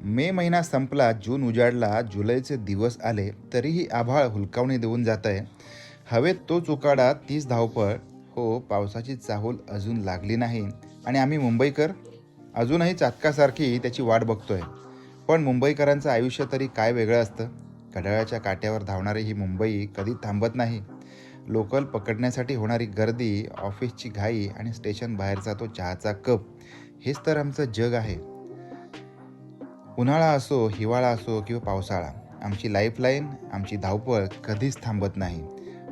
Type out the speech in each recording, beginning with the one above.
मे महिना संपला, जून उजाडला, जुलैचे दिवस आले, तरीही आभाळ हुलकावणी देऊन जात आहे. हवेत तोच उकाडा, तीच धावपळ. हो, पावसाची चाहूल अजून लागली नाही आणि आम्ही मुंबईकर अजूनही चातकासारखी त्याची वाट बघतोय. पण मुंबईकरांचं आयुष्य तरी काय वेगळं असतं. घड्याळाच्या काट्यावर धावणारी ही मुंबई कधी थांबत नाही. लोकल पकडण्यासाठी होणारी गर्दी, ऑफिसची घाई आणि स्टेशन बाहेरचा तो चहाचा कप, हेच तर आमचं जग आहे. उन्हाळा असो, हिवाळा असो किंवा पावसाळा, आमची लाईफलाईन, आमची धावपळ कधीच थांबत नाही.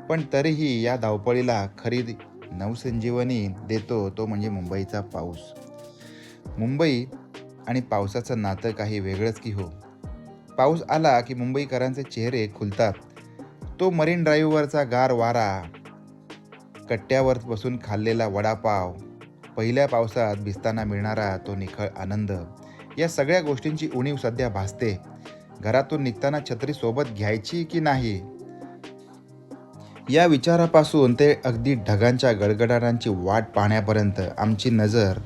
पण तरीही या धावपळीला खरी नवसंजीवनी देतो तो म्हणजे मुंबईचा पाऊस. मुंबई आणि पावसाचं नातं काही वेगळंच की हो. पाऊस आला की मुंबईकरांचे चेहरे खुलतात. तो मरीन ड्राईव्हवरचा गार वारा, कट्ट्यावर बसून खाल्लेला वडापाव, पहिल्या पावसात भिजताना मिळणारा तो निखळ आनंद, या सगळ्या गोष्टींची उणीव सध्या भासते. घरातून निघताना छत्री सोबत घ्यायची की नाही, या विचारापासून ते अगदी ढगांच्या गडगडाटांची वाट पाहण्यापर्यंत आमची नजर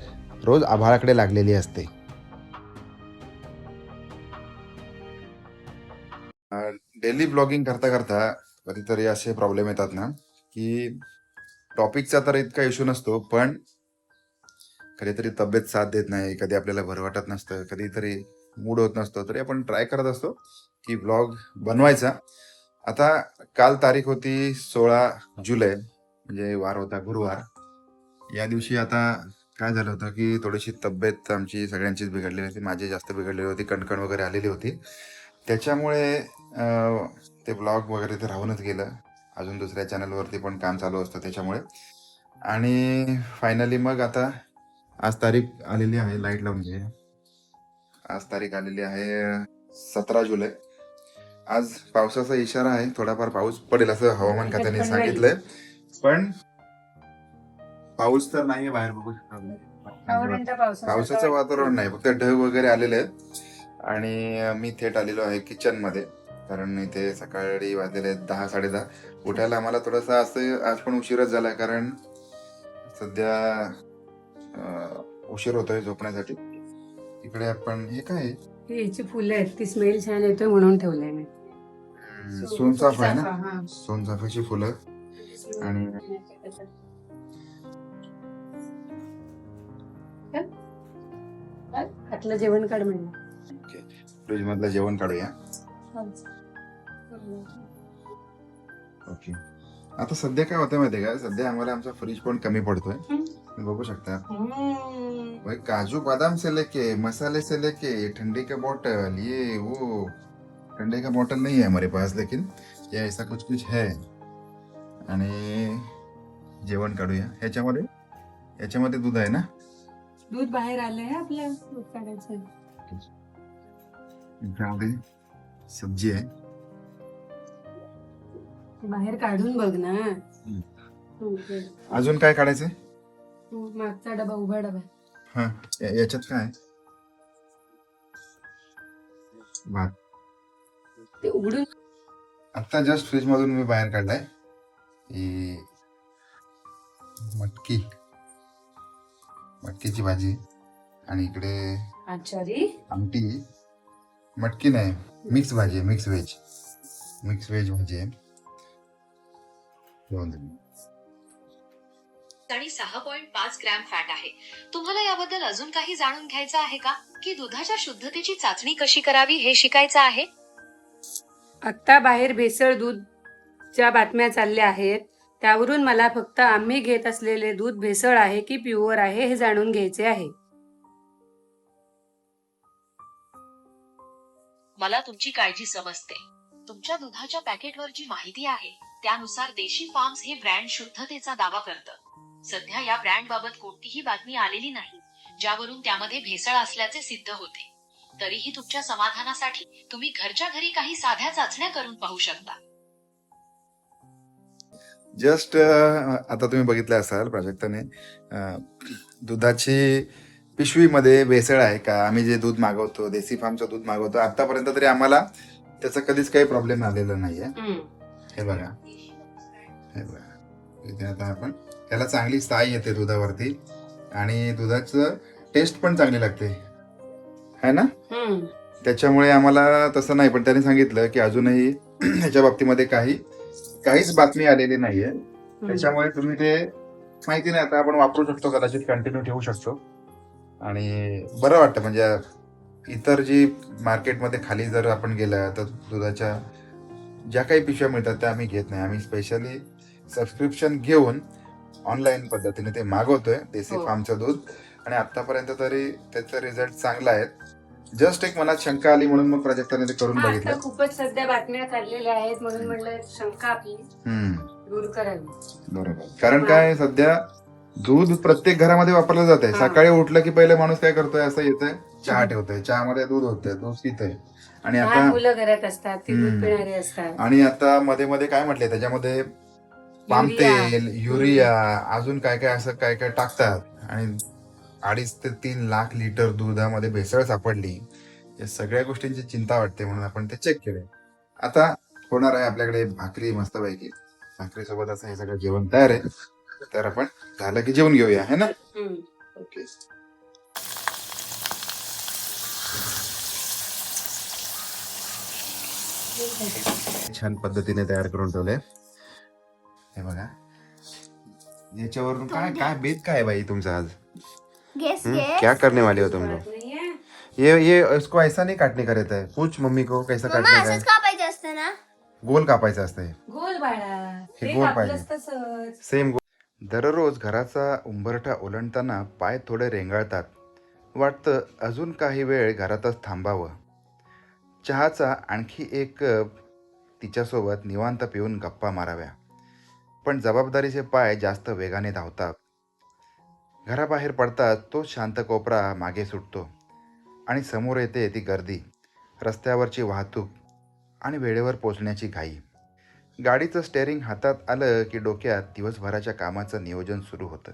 रोज आभाळाकडे लागलेली असते. डेली ब्लॉगिंग करता करता कधीतरी असे प्रॉब्लेम येतात ना, की टॉपिकचा तर इतका इश्यू नसतो, पण कधीतरी तब्येत साथ देत नाही, कधी आपल्याला बरं वाटत नसतं, कधीतरी मूड होत नसतो, तरी आपण ट्राय करत असतो की ब्लॉग बनवायचा. आता काल तारीख होती 16 जुलै, म्हणजे वार होता गुरुवार. या दिवशी आता काय झालं होतं की थोडीशी तब्येत आमची सगळ्यांचीच बिघडलेली होती. माझी जास्त बिघडलेली होती, कणकण वगैरे आलेली होती. त्याच्यामुळे ते ब्लॉग वगैरे ते राहूनच गेलं. अजून दुसऱ्या चॅनलवरती पण काम चालू असतं त्याच्यामुळे. आणि फायनली मग आता आज तारीख आलेली आहे, लाईट लावून घे. आज तारीख आलेली आहे 17 जुलै. आज पावसाचा इशारा आहे, थोडाफार पाऊस पडेल असं हवामान खात्याने सांगितलंय. पण पाऊस तर नाहीये बाहेर, बघू शकता. पावसाचं वातावरण नाही, फक्त ढग वगैरे आलेले आहेत. आणि मी थेट आलेलो आहे किचन मध्ये, कारण इथे सकाळी वाजलेले 10-10:30. उठायला आम्हाला थोडासा असं आज पण उशीरच झालाय, कारण सध्या उशीर होतोय झोपण्यासाठी. इकडे आपण हे काय आहे? याची फुलं आहेत, ती स्मेल छान येतोय म्हणून ठेवलंय मी. सोनचाफा आहे ना, सोनचाफ्याची फुलं. आणि आतलं जेवण काढ म्हणजे. फ्रीज मधलं जेवण काढूया. ओके. आता सध्या काय होतं माहितीये का, सध्या आम्हाला आमचा फ्रीज पण कमी पडतोय. तुम्ही बघू शकता भाई, काजू बादाम से लेके मसाले से लेके ठंडे का बोतल, ये वो ठंडे का बोतल नहीं है हमारे पास, लेकिन ये ऐसा कुछ कुछ है. आणि जेवण काढूया. याच्यामध्ये दूध आहे ना, दूध बाहेर आलंय आपल्या दूध काढायचं. याच्यामध्ये सब्जी आहे. बाहेर काढून बघ ना. अजून काय काढायचंय? मागचा डबा, उभा डबा. हा, याच्यात काय भात ते उघडून आता जस्ट फ्रीज मधून मी बाहेर काढलाय. ही मटकीची भाजी, आणि इकडे आचारी आमटी. मटकी नाही, मिक्स भाजी आहे, मिक्स व्हेज भाजी आहे. आणि 6.5 ग्रॅम फॅट आहे. तुम्हाला याबद्दल अजून काही जाणून घ्यायचं आहे का, की दुधाच्या शुद्धतेची चाचणी कशी करावी हे शिकायचं आहे? आता बाहेर भेसळ दूधच्या बातम्या चालल्या आहेत. त्यावरून मला फक्त आम्ही घेत असलेले दूध भेसळ आहे की प्युअर आहे हे जाणून घ्यायचे आहे. मला तुमची काळजी समजते. तुमच्या दुधाच्या पॅकेटवर जी माहिती आहे त्यानुसार देशी फार्म्स हे ब्रँड शुद्धतेचा दावा करतं. सध्या या ब्रँड बाबत कोणतीही बातमी आलेली नाही ज्यावरून त्यामध्ये भेसळ असल्याचे सिद्ध होते. तरीही तुमच्या समाधानासाठी तुम्ही घरच्या घरी काही साध्या चाचण्या करून पाहू शकता. जस्ट आता तुम्ही बघितलं असाल प्राजक्ताने, दुधाची पिशवीमध्ये भेसळ आहे का. आम्ही जे दूध मागवतो, देसी फार्मचं दूध मागवतो, आतापर्यंत तरी आम्हाला त्याचा कधीच काही प्रॉब्लेम आलेला नाहीये. हे बघा, इथे आता आपण त्याला चांगली साई येते दुधावरती, आणि दुधाचं टेस्ट पण चांगली लागते, है ना. त्याच्यामुळे आम्हाला तसं नाही, पण त्यांनी सांगितलं की अजूनही ह्याच्या बाबतीमध्ये काहीच बातमी आलेली नाहीये. त्याच्यामुळे तुम्ही ते माहिती नाही, आता आपण वापरू शकतो, कदाचित कंटिन्यू ठेवू शकतो आणि बरं वाटतं. म्हणजे इतर जी मार्केटमध्ये खाली जर आपण गेलं तर दुधाच्या ज्या काही पिशव्या मिळतात त्या आम्ही घेत नाही. आम्ही स्पेशली सबस्क्रिप्शन घेऊन ऑनलाईन पद्धतीने ते मागवतोय देसी हो. फार्मचं दूध, आणि आतापर्यंत तरी त्याचा रिझल्ट चांगला आहे. जस्ट एक मनात शंका आली म्हणून मग प्राजक्ताने ते करून आता बघितलं. खूपच सध्या बातम्या चाललेल्या आहेत म्हणून म्हणलं शंका आपली दूर करावी. बरोबर. कारण काय, सध्या दूध प्रत्येक घरामध्ये वापरलं जात आहे. सकाळी उठलं की पहिले माणूस काय करतोय, असं येतंय चहा ठेवतोय, चहामध्ये दूध होतंय, दूध पितंय. आणि लहान आता मुलं घरात असतात, ती दूध पिणारी असतात. आणि आता मध्ये मध्ये काय म्हटलंय त्याच्यामध्ये पाम तेल, युरिया, अजून काय काय असं काय काय टाकतात, आणि 2.5 ते 3 लाख लिटर दुधामध्ये भेसळ सापडली. या सगळ्या गोष्टींची चिंता वाटते, म्हणून आपण ते चेक केले. आता होणार आहे आपल्याकडे भाकरी मस्तपैकी. भाकरी सोबत असं हे सगळं जेवण तयार आहे, तर आपण झालं की जेवून घेऊया, है ना? ओके. छान पद्धतीने तयार करून ठेवले. हे बघा, याच्यावरून काय काय बेत काय आहे बाई तुमचा आज? गेस क्या करने वाले हो तुम लोग? ये इसको ऐसा नहीं काटने का रहता है. पूछ मम्मी को कैसा काटने का है. असंच कापायचं असतं ना. गोल कापायचं असतं हे. गोल बाळा, हे ते गोल कापलंच पाहिजे. तसंच. सेम गोल. दररोज घराचा उंबरठा ओलांडताना पाय थोडे रेंगाळतात. वाटतं अजून काही वेळ घरातच थांबावं. चहाचा आणखी एक कप तिच्यासोबत निवांत पिऊन गप्पा माराव्या. पण जबाबदारीचे पाय जास्त वेगाने धावतात. घराबाहेर पडताच तो शांत कोपरा मागे सुटतो आणि समोर येते ती गर्दी, रस्त्यावरची वाहतूक आणि वेळेवर पोचण्याची घाई. गाडीचं स्टेअरिंग हातात आलं की डोक्यात दिवसभराच्या कामाचं नियोजन सुरू होतं.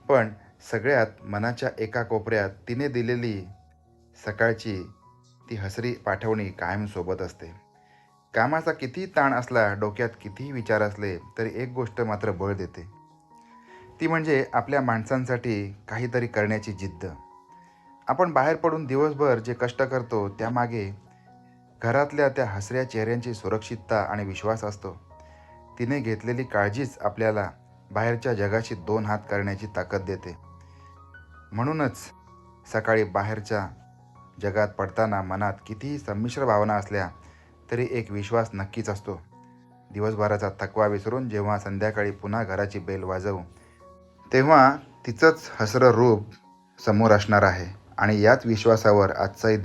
पण सगळ्यात मनाच्या एका कोपऱ्यात तिने दिलेली सकाळची ती हसरी पाठवणी कायम सोबत असते. कामाचा कितीही ताण असला, डोक्यात कितीही विचार असले, तरी एक गोष्ट मात्र बळ देते. ती म्हणजे आपल्या माणसांसाठी काहीतरी करण्याची जिद्द. आपण बाहेर पडून दिवसभर जे कष्ट करतो त्यामागे घरातल्या त्या हसऱ्या चेहऱ्यांची सुरक्षितता आणि विश्वास असतो. तिने घेतलेली काळजीच आपल्याला बाहेरच्या जगाशी 2 हात करण्याची ताकद देते. म्हणूनच सकाळी बाहेरच्या जगात पडताना मनात कितीही संमिश्र भावना असल्या तरी एक विश्वास नक्कीच असतो. दिवसभराचा थकवा विसरून जेव्हा संध्याकाळी पुन्हा घराची बेल वाजवू, तेव्हा तिचंच हसरं रूप समोर असणार आहे. आणि याच विश्वासावर आजचाही